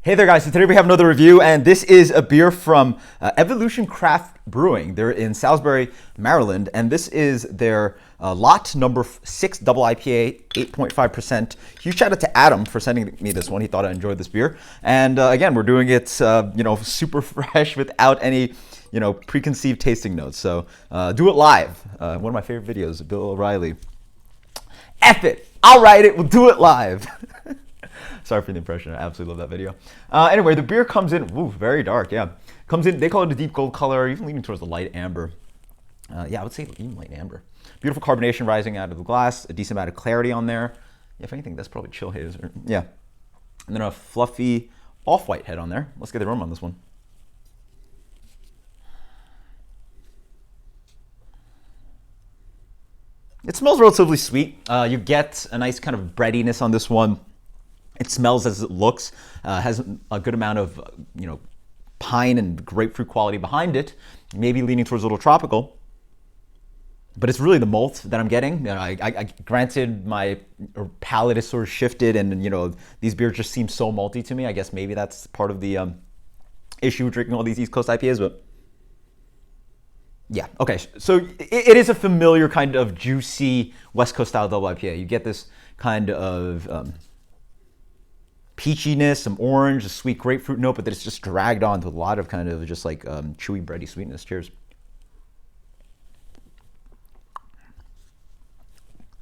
Hey there guys, so today we have another review, and this is a beer from Evolution Craft Brewing. They're in Salisbury, Maryland, and this is their lot number 6 double IPA, 8.5%. Huge shout out to Adam for sending me this one. He thought I enjoyed this beer. And again, we're doing it super fresh without any preconceived tasting notes. So do it live. One of my favorite videos, Bill O'Reilly. F it, I'll write it, we'll do it live. Sorry for the impression. I absolutely love that video. Anyway, the beer comes in, very dark, yeah. Comes in, they call it a deep gold color, even leaning towards the light amber. Yeah, I would say even light amber. Beautiful carbonation rising out of the glass, a decent amount of clarity on there. Yeah, if anything, that's probably chill haze. Yeah. And then a fluffy off-white head on there. Let's get the aroma on this one. It smells relatively sweet. You get a nice kind of breadiness on this one. It smells as it looks, has a good amount of, pine and grapefruit quality behind it, maybe leaning towards a little tropical. But it's really the malt that I'm getting. I granted, my palate is sort of shifted, and these beers just seem so malty to me. I guess maybe that's part of the issue with drinking all these East Coast IPAs, but yeah, okay. So it is a familiar kind of juicy West Coast style double IPA. You get this kind of peachiness, some orange, a sweet grapefruit note, but that it's just dragged on to a lot of kind of just like chewy, bready sweetness. Cheers.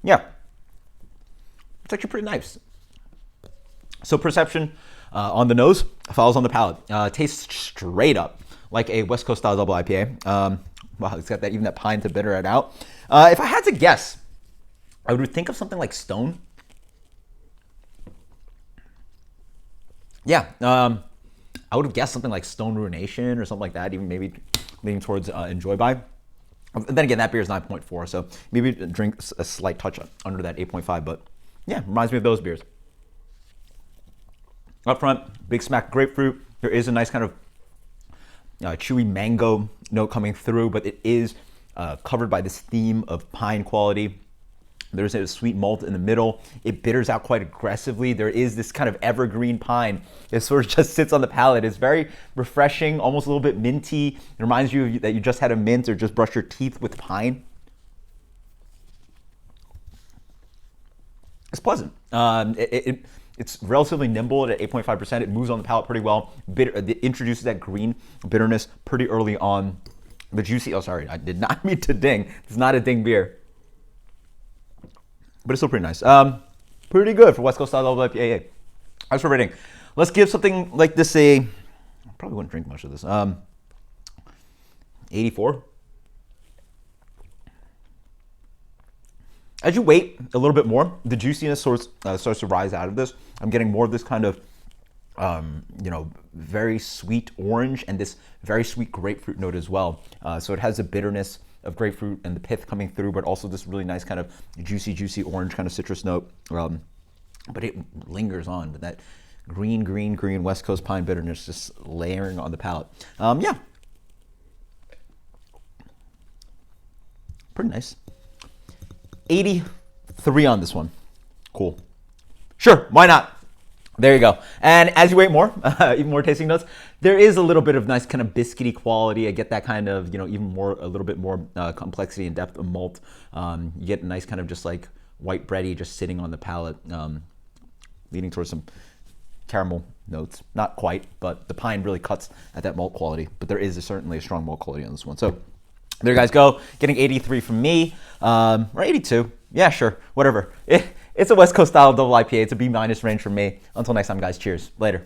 Yeah, it's actually pretty nice. So perception on the nose follows on the palate. Tastes straight up like a West Coast style double IPA. Wow, it's got that, even that pine to bitter it out. If I had to guess, I would think of something like Stone. Yeah, I would have guessed something like Stone Ruination or something like that, even maybe leaning towards Enjoy By. Then again, that beer is 9.4, so maybe drink a slight touch under that 8.5, but yeah, reminds me of those beers. Up front, big smack grapefruit. There is a nice kind of chewy mango note coming through, but it is covered by this theme of pine quality. There's a sweet malt in the middle. It bitters out quite aggressively. There is this kind of evergreen pine that sort of just sits on the palate. It's very refreshing, almost a little bit minty. It reminds you that you just had a mint or just brushed your teeth with pine. It's pleasant. It's relatively nimble at 8.5%. It moves on the palate pretty well. It introduces that green bitterness pretty early on. The juicy, oh sorry, I did not mean to ding. It's not a ding beer. But it's still pretty nice. Pretty good for West Coast style double IPA. As for rating, let's give something like this I probably wouldn't drink much of this. 84. As you wait a little bit more, the juiciness starts to rise out of this. I'm getting more of this kind of, very sweet orange and this very sweet grapefruit note as well. So it has a bitterness of grapefruit and the pith coming through, but also this really nice kind of juicy orange kind of citrus note. But it lingers on with that green West Coast pine bitterness just layering on the palate. Yeah. Pretty nice. 83 on this one. Cool. Sure, why not? There you go. And as you wait more, even more tasting notes, there is a little bit of nice kind of biscuity quality. I get that kind of, even more, a little bit more complexity and depth of malt. You get a nice kind of just like white bready just sitting on the palate, leaning towards some caramel notes. Not quite, but the pine really cuts at that malt quality. But there is certainly a strong malt quality on this one. So there you guys go. Getting 83 from me, or 82. Yeah, sure, whatever. It's a West Coast style double IPA. It's a B- range for me. Until next time, guys. Cheers. Later.